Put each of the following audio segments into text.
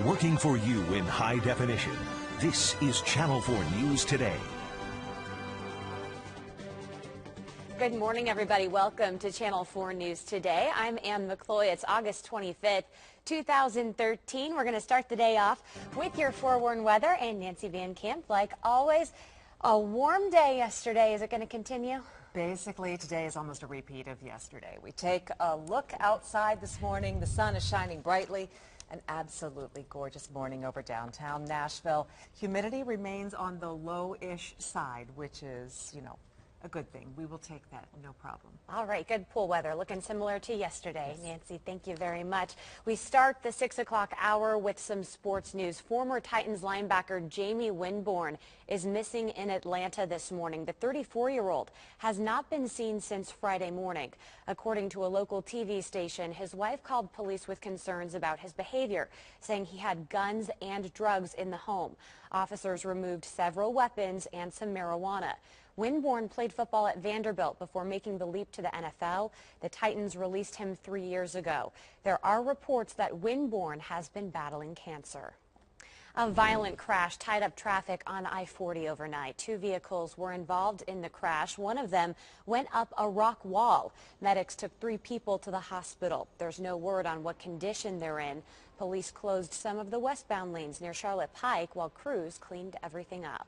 Working for you in high definition, this is Channel 4 News Today. Good morning, everybody. Welcome to Channel 4 News Today. I'm McCloy. It's August 25th, 2013. We're going to start the day off with your forewarned weather and Nancy Van Camp. Like always, a warm day yesterday. Is it going to continue? Basically, today is almost a repeat of yesterday. We take a look outside this morning. The sun is shining brightly. An absolutely gorgeous morning over downtown Nashville. Humidity remains on the low-ish side, which is, a good thing. We will take that, no problem. All right, good pool weather, looking similar to yesterday. Yes. Nancy, thank you very much. We start the 6 o'clock hour with some sports news. Former Titans linebacker Jamie Winborn is missing in Atlanta this morning. The 34-year-old has not been seen since Friday morning. According to a local TV station, his wife called police with concerns about his behavior, saying he had guns and drugs in the home. Officers removed several weapons and some marijuana. Winborn played football at Vanderbilt before making the leap to the NFL. The Titans released him 3 years ago. There are reports that Winborn has been battling cancer. A violent crash tied up traffic on I-40 overnight. 2 vehicles were involved in the crash. One of them went up a rock wall. Medics took 3 people to the hospital. There's no word on what condition they're in. Police closed some of the westbound lanes near Charlotte Pike while crews cleaned everything up.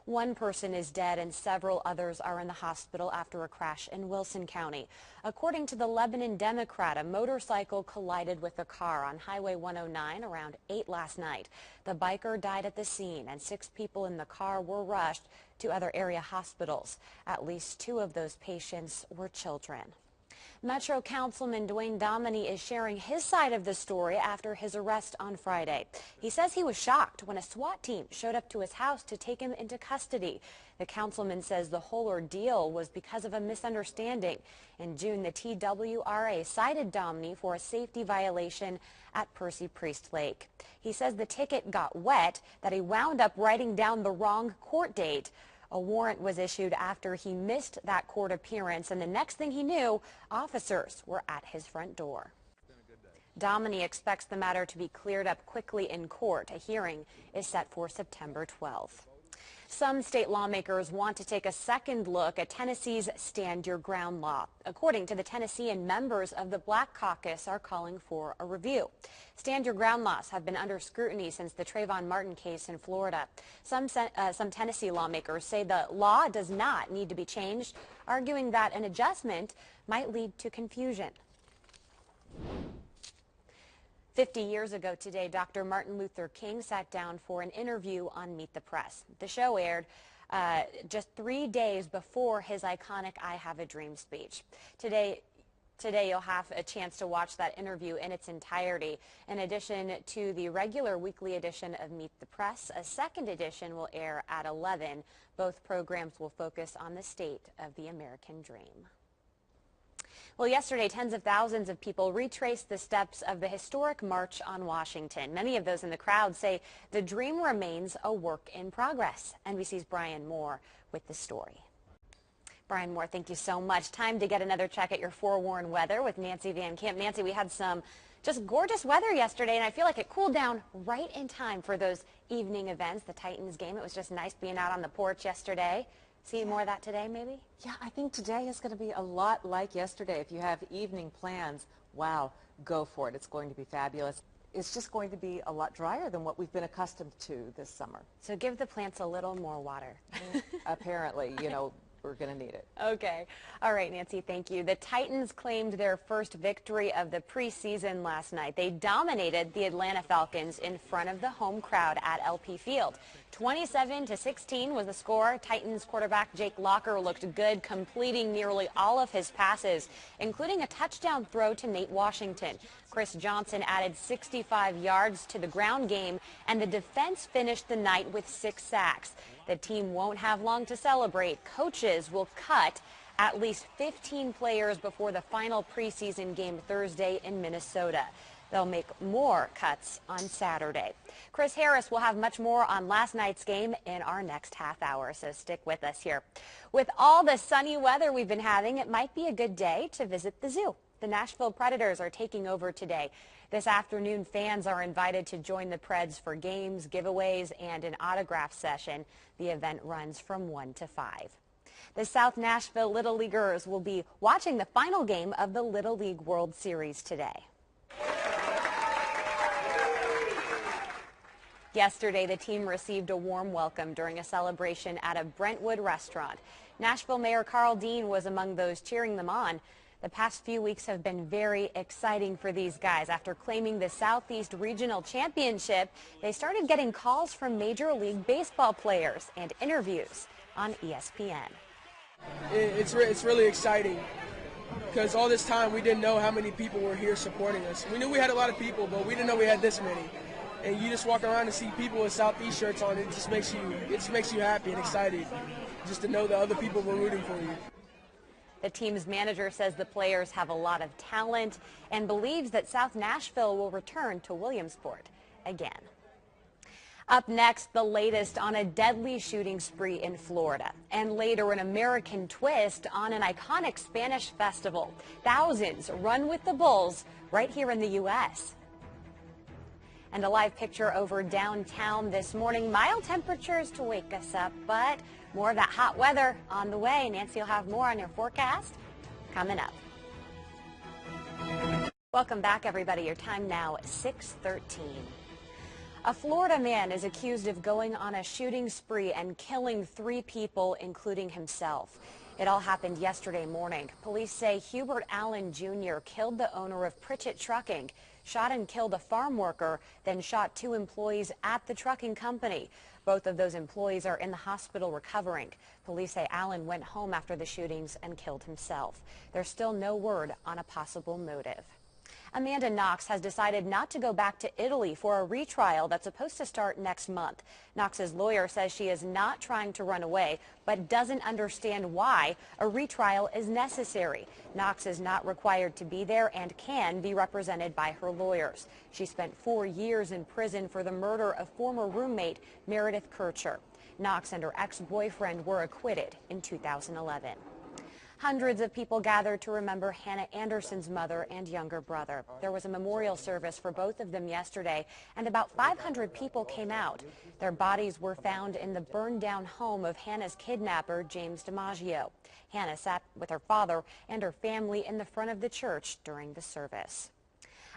1 person is dead and several others are in the hospital after a crash in Wilson County. According to the Lebanon Democrat, a motorcycle collided with a car on Highway 109 around 8 last night. The biker died at the scene and 6 people in the car were rushed to other area hospitals. At least 2 of those patients were children. Metro Councilman Dwayne Dominy is sharing his side of the story after his arrest on Friday. He says he was shocked when a SWAT team showed up to his house to take him into custody. The councilman says the whole ordeal was because of a misunderstanding. In June, the TWRA cited Dominy for a safety violation at Percy Priest Lake. He says the ticket got wet, that he wound up writing down the wrong court date. A warrant was issued after he missed that court appearance, and the next thing he knew, officers were at his front door. Dominy expects the matter to be cleared up quickly in court. A hearing is set for September 12th. Some state lawmakers want to take a second look at Tennessee's Stand Your Ground law. According to the Tennessean, members of the Black Caucus are calling for a review. Stand Your Ground laws have been under scrutiny since the Trayvon Martin case in Florida. Some Tennessee lawmakers say the law does not need to be changed, arguing that an adjustment might lead to confusion. 50 years ago today, Dr. Martin Luther King sat down for an interview on Meet the Press. The show aired just 3 days before his iconic I Have a Dream speech. Today you'll have a chance to watch that interview in its entirety. In addition to the regular weekly edition of Meet the Press, a second edition will air at 11. Both programs will focus on the state of the American dream. Well, yesterday, tens of thousands of people retraced the steps of the historic March on Washington. Many of those in the crowd say the dream remains a work in progress. NBC's Brian Moore with the story. Brian Moore, thank you so much. Time to get another check at your forewarned weather with Nancy Van Camp. Nancy, we had some just gorgeous weather yesterday, and I feel like it cooled down right in time for those evening events, the Titans game. It was just nice being out on the porch yesterday. See more of that today, maybe? Yeah, I think today is going to be a lot like yesterday. If you have evening plans, wow, go for it. It's going to be fabulous. It's just going to be a lot drier than what we've been accustomed to this summer. So give the plants a little more water. Apparently, we're going to need it. Okay. All right, Nancy, thank you. The Titans claimed their first victory of the preseason last night. They dominated the Atlanta Falcons in front of the home crowd at LP Field. 27-16 was the score. Titans quarterback Jake Locker looked good, completing nearly all of his passes, including a touchdown throw to Nate Washington. Chris Johnson added 65 yards to the ground game, and the defense finished the night with 6 sacks. The team won't have long to celebrate. Coaches will cut at least 15 players before the final preseason game Thursday in Minnesota. They'll make more cuts on Saturday. Chris Harris will have much more on last night's game in our next half hour, so stick with us here. With all the sunny weather we've been having, it might be a good day to visit the zoo. The Nashville Predators are taking over today. This afternoon, fans are invited to join the Preds for games, giveaways, and an autograph session. The event runs from 1 to 5. The South Nashville Little Leaguers will be watching the final game of the Little League World Series today. Yesterday, the team received a warm welcome during a celebration at a Brentwood restaurant. Nashville Mayor Carl Dean was among those cheering them on. The past few weeks have been very exciting for these guys. After claiming the Southeast Regional Championship, they started getting calls from Major League Baseball players and interviews on ESPN. It's really exciting because all this time we didn't know how many people were here supporting us. We knew we had a lot of people, but we didn't know we had this many. And you just walk around and see people with Southeast shirts on. It just makes you happy and excited just to know that other people were rooting for you. The team's manager says the players have a lot of talent and believes that South Nashville will return to Williamsport again. Up next, the latest on a deadly shooting spree in Florida. And later, an American twist on an iconic Spanish festival. Thousands run with the bulls right here in the U.S. And a live picture over downtown this morning. Mild temperatures to wake us up, but more of that hot weather on the way. Nancy will have more on your forecast coming up. Welcome back, everybody. Your time now, 6:13. A Florida man is accused of going on a shooting spree and killing 3 people, including himself. It all happened yesterday morning. Police say Hubert Allen Jr. killed the owner of Pritchett Trucking, shot and killed a farm worker, then shot 2 employees at the trucking company. Both of those employees are in the hospital recovering. Police say Allen went home after the shootings and killed himself. There's still no word on a possible motive. Amanda Knox has decided not to go back to Italy for a retrial that's supposed to start next month. Knox's lawyer says she is not trying to run away, but doesn't understand why a retrial is necessary. Knox is not required to be there and can be represented by her lawyers. She spent 4 years in prison for the murder of former roommate Meredith Kircher. Knox and her ex-boyfriend were acquitted in 2011. Hundreds of people gathered to remember Hannah Anderson's mother and younger brother. There was a memorial service for both of them yesterday, and about 500 people came out. Their bodies were found in the burned-down home of Hannah's kidnapper, James DiMaggio. Hannah sat with her father and her family in the front of the church during the service.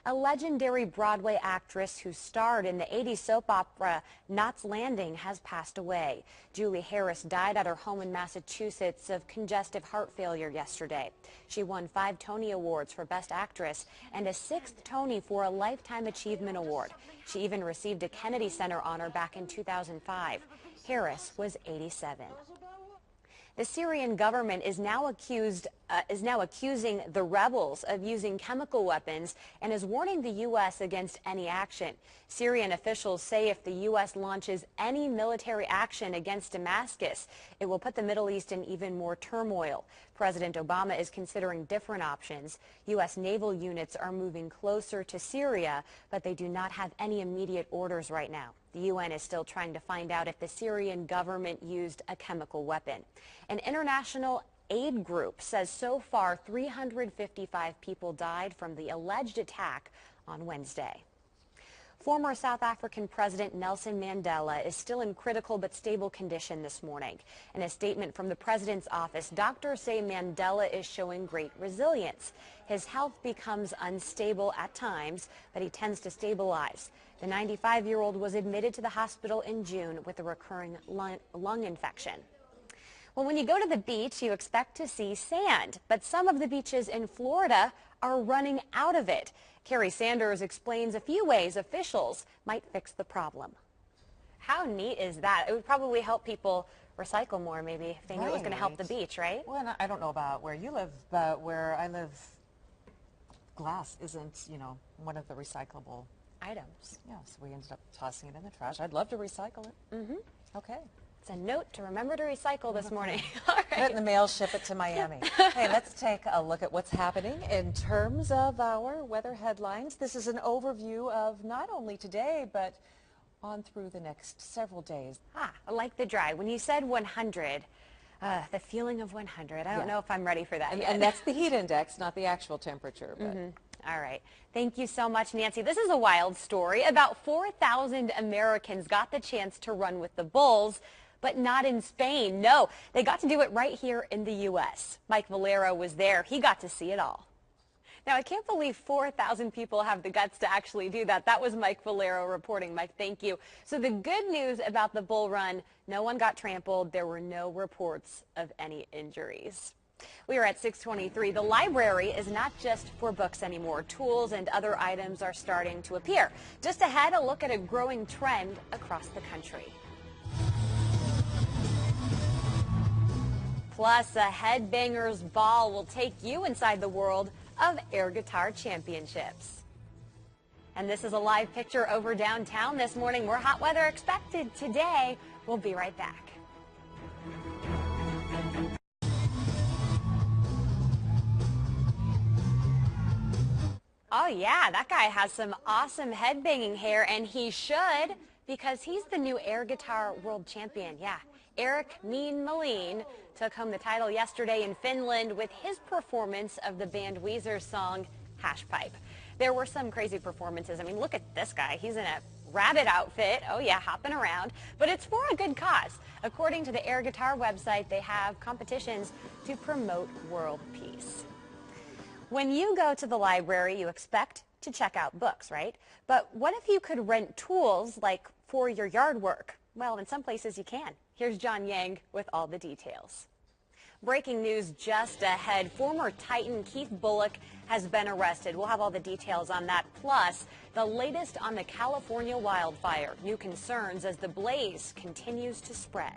A legendary Broadway actress who starred in the 80s soap opera Knots Landing has passed away. Julie Harris died at her home in Massachusetts of congestive heart failure yesterday. She won 5 Tony Awards for Best Actress and a 6th Tony for a Lifetime Achievement Award. She even received a Kennedy Center honor back in 2005. Harris was 87. The Syrian government is now accusing the rebels of using chemical weapons and is warning the U.S. against any action. Syrian officials say if the U.S. launches any military action against Damascus, it will put the Middle East in even more turmoil. President Obama is considering different options. U.S. naval units are moving closer to Syria, but they do not have any immediate orders right now. The UN is still trying to find out if the Syrian government used a chemical weapon. An international aid group says so far 355 people died from the alleged attack on Wednesday. Former South African President Nelson Mandela is still in critical but stable condition this morning. In a statement from the president's office, doctors say Mandela is showing great resilience. His health becomes unstable at times, but he tends to stabilize. The 95-year-old was admitted to the hospital in June with a recurring lung infection. Well, when you go to the beach, you expect to see sand, but some of the beaches in Florida are running out of it. Carrie Sanders explains a few ways officials might fix the problem. How neat is that? It would probably help people recycle more, maybe, if they knew it was going to help the beach, right? Well, I don't know about where you live, but where I live, glass isn't, one of the recyclable items. Yeah, so we ended up tossing it in the trash. I'd love to recycle it. Mm-hmm. Okay. It's a note to remember to recycle this morning. All right. Put it in the mail, ship it to Miami. Hey, let's take a look at what's happening in terms of our weather headlines. This is an overview of not only today, but on through the next several days. I like the dry. When you said 100, The feeling of 100. I don't know if I'm ready for that yet. And that's the heat index, not the actual temperature. But. All right. Thank you so much, Nancy. This is a wild story. About 4,000 Americans got the chance to run with the Bulls, but not in Spain. No, they got to do it right here in the U.S. Mike Valero was there. He got to see it all. Now, I can't believe 4,000 people have the guts to actually do that. That was Mike Valero reporting. Mike, thank you. So the good news about the Bull Run, no one got trampled. There were no reports of any injuries. We are at 6:23. The library is not just for books anymore. Tools and other items are starting to appear. Just ahead, a look at a growing trend across the country. Plus, a Headbangers Ball will take you inside the world of air guitar championships. And this is a live picture over downtown this morning. More hot weather expected today. We'll be right back. Oh yeah, that guy has some awesome headbanging hair, and he should, because he's the new air guitar world champion. Yeah, Eric Mean Malin took home the title yesterday in Finland with his performance of the band Weezer's song Hash Pipe. There were some crazy performances. I mean, look at this guy. He's in a rabbit outfit. Oh yeah, hopping around. But it's for a good cause. According to the air guitar website, they have competitions to promote world peace. When you go to the library, you expect to check out books, right? But what if you could rent tools like for your yard work? Well, in some places you can. Here's John Yang with all the details. Breaking news just ahead. Former Titan Keith Bullock has been arrested. We'll have all the details on that. Plus, the latest on the California wildfire. New concerns as the blaze continues to spread.